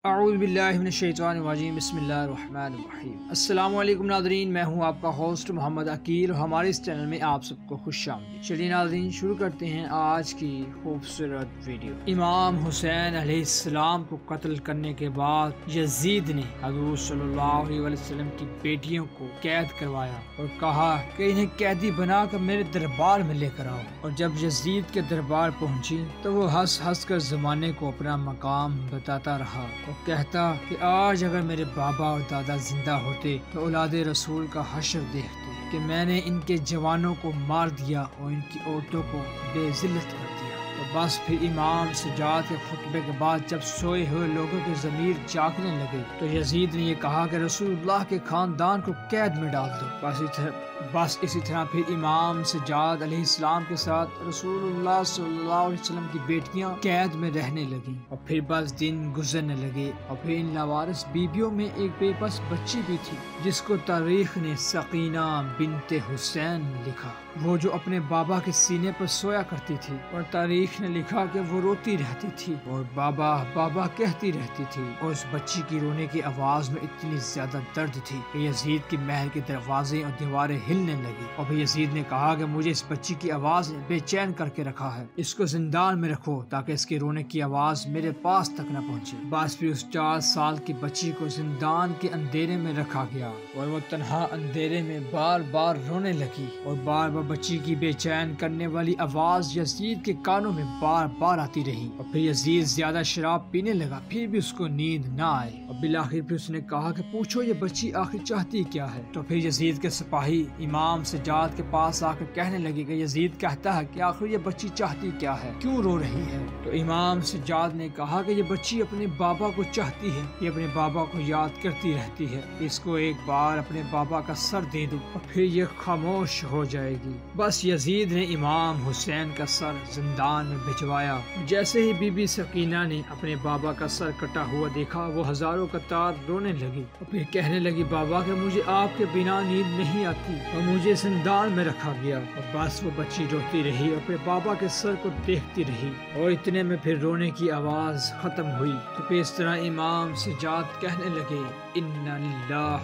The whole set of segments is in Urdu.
اعوذ باللہ من الشیطان الرجیم بسم اللہ الرحمن الرحیم۔ السلام علیکم ناظرین، میں ہوں آپ کا ہوسٹ محمد عقیل اور ہمارے اس چینل میں آپ سب کو خوش آمدید۔ چلیے ناظرین شروع کرتے ہیں آج کی خوبصورت ویڈیو۔ امام حسین علیہ السلام کو قتل کرنے کے بعد یزید نے حضور صلی اللہ علیہ وسلم کی بیٹیوں کو قید کروایا اور کہا کہ انہیں قیدی بنا کر میرے دربار میں لے کر آؤ، اور جب یزید کے دربار پہنچی تو وہ ہنس ہنس کر زمانے کو اپنا مقام بتاتا رہا، کہتا کہ آج اگر میرے بابا اور دادا زندہ ہوتے تو اولاد رسول کا حشر دیکھتے کہ میں نے ان کے جوانوں کو مار دیا اور ان کی عورتوں کو بے ذلت کر دیا۔ تو بس پھر امام سجاد کے خطبے کے بعد جب سوئے ہوئے لوگوں کے ضمیر جاگنے لگے تو یزید نے یہ کہا کہ رسول اللہ کے خاندان کو قید میں ڈال دو۔ بس اسی طرح پھر امام سجاد علیہ السلام کے ساتھ رسول اللہ صلی اللہ علیہ وسلم کی بیٹیاں قید میں رہنے لگیں، اور پھر بس دن گزرنے لگے، اور پھر ان لاوارث بیبیوں میں ایک بے بس بچی بھی تھی جس کو تاریخ نے سکینہ بنت حسین لکھا، وہ جو اپنے بابا کے سینے پر سویا کرتی تھی، اور تاریخ نے لکھا کہ وہ روتی رہتی تھی اور بابا بابا کہتی رہتی تھی، اور اس بچی کی رونے کی آواز میں اتنی زیادہ درد تھی کہ یزید کی محل کے دروازے اور دیواریں ہلنے لگی، اور پھر یزید نے کہا کہ مجھے اس بچی کی آواز نے بے چین کر کے رکھا ہے، اس کو زندان میں رکھو تاکہ اس کے رونے کی آواز میرے پاس تک نہ پہنچے۔ بس پھر اس 4 سال کی بچی کو زندان کے اندھیرے میں رکھا گیا اور وہ تنہا اندھیرے میں بار بار رونے لگی، اور بار بار بچی کی بے چین کرنے والی آواز یزید کے کانوں میں بار بار آتی رہی، اور پھر یزید زیادہ شراب پینے لگا، پھر بھی اس کو نیند نہ آئی، اور بالآخر پھر اس نے کہا کہ پوچھو یہ بچی آخر چاہتی کیا ہے۔ تو پھر یزید کے سپاہی امام سجاد کے پاس آ کر کہنے لگے کہ یزید کہتا ہے کہ آخر یہ بچی چاہتی کیا ہے، کیوں رو رہی ہے؟ تو امام سجاد نے کہا کہ یہ بچی اپنے بابا کو چاہتی ہے، یہ اپنے بابا کو یاد کرتی رہتی ہے، اس کو ایک بار اپنے بابا کا سر دے دو اور پھر یہ خاموش ہو جائے گی۔ بس یزید نے امام حسین کا سر زندان میں بھجوایا، جیسے ہی بی بی سکینہ نے اپنے بابا کا سر کٹا ہوا دیکھا وہ ہزاروں قطار رونے لگی، اور پھر کہنے لگی بابا کہ مجھے آپ کے بنا نیند نہیں آتی اور مجھے زندان میں رکھا گیا، اور بس وہ بچی روتی رہی اور پھر بابا کے سر کو دیکھتی رہی، اور اتنے میں پھر رونے کی آواز ختم ہوئی۔ تو پھر اس طرح امام سجاد کہنے لگے انا للہ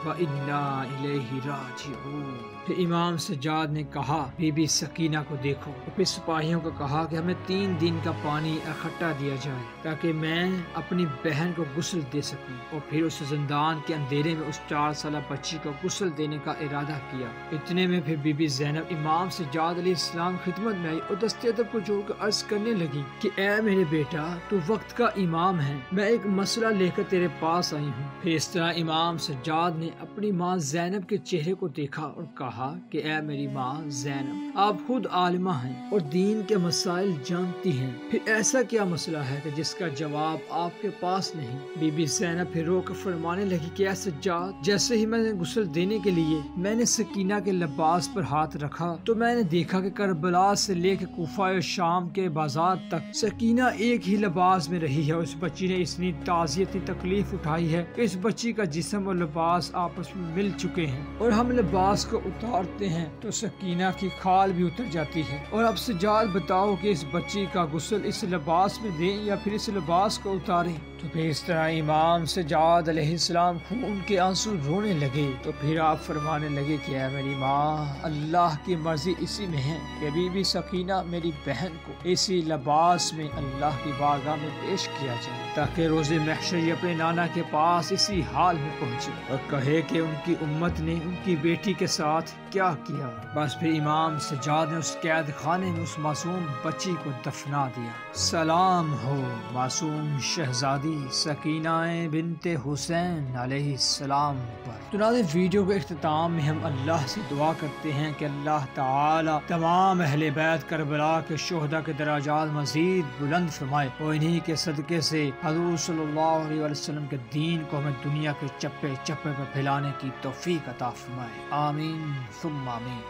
وَإِنَّا إِلَيْهِ رَاجِعُونَ۔ پھر امام سجاد نے کہا بی بی سکینہ کو دیکھو، اور پھر سپاہیوں کو کہا کہ ہمیں 3 دن کا پانی اکٹھا دیا جائے تاکہ میں اپنی بہن کو غسل دے سکوں، اور پھر اس زندان کے اندھیرے میں اس 4 سالہ بچی کو غسل دینے کا ارادہ کیا۔ اتنے میں پھر بی بی زینب امام سجاد علیہ السلام خدمت میں آئی اور دست ادب کو جوڑ کر عرض کرنے لگی کہ اے میرے بیٹا، تو وقت کا امام ہے، میں ایک مسئلہ لے کر تیرے پاس آئی ہوں۔ پھر اس طرح امام سجاد نے اپنی ماں زینب کے چہرے کو دیکھا اور کہا کہ اے میری ماں زینب، آپ خود عالمہ ہیں اور دین کے مسائل جانتی ہیں، پھر ایسا کیا مسئلہ ہے کہ جس کا جواب آپ کے پاس نہیں؟ بی بی زینب پھر رو کر فرمانے لگی کہ اے سجاد، جیسے ہی میں نے غسل دینے کے لیے میں نے سکینہ کے لباس پر ہاتھ رکھا تو میں نے دیکھا کہ کربلا سے لے کے کوفہ و شام کے بازار تک سکینہ ایک ہی لباس میں رہی ہے، اور اس بچی نے اتنی تعزیتی تکلیف اٹھائی ہے کہ اس بچی کا جسم اور لباس آپس میں مل چکے ہیں، اور ہم لباس کو اتارتے ہیں تو سکینہ کی کھال بھی اتر جاتی ہے، اور اب سجاد بتاؤ کہ اس بچی کا غسل اس لباس میں دیں یا پھر اس لباس کو اتاریں؟ تو پھر اس طرح امام سجاد علیہ السلام خون کے آنسو رونے لگے، تو پھر آپ فرمانے لگے کہ اے میری ماں، اللہ کی مرضی اسی میں ہے کہ بی بی سکینہ میری بہن کو اسی لباس میں اللہ کی بارگاہ میں پیش کیا جائے تاکہ روز محشر یہ اپنے نانا کے پاس اسی حال میں پہنچے اور کہے کہ ان کی امت نے ان کی بیٹی کے ساتھ کیا کیا۔ بس پھر امام سجاد نے اس قید خانے میں اس معصوم بچی کو دفنا دیا۔ سلام ہو معصوم شہزادی سکینہ بنت حسین علیہ السلام پر۔ تو ناظرین ویڈیو کے اختتام میں ہم اللہ سے دعا کرتے ہیں کہ اللہ تعالی تمام اہل بیت کربلا کے شہداء کے درجات مزید بلند فرمائے، اور انہی کے صدقے سے حضور صلی اللہ علیہ وسلم کے دین کو ہمیں دنیا کے چپے چپے پر پھیلانے کی توفیق عطا فرمائے۔ آمین ثم آمین۔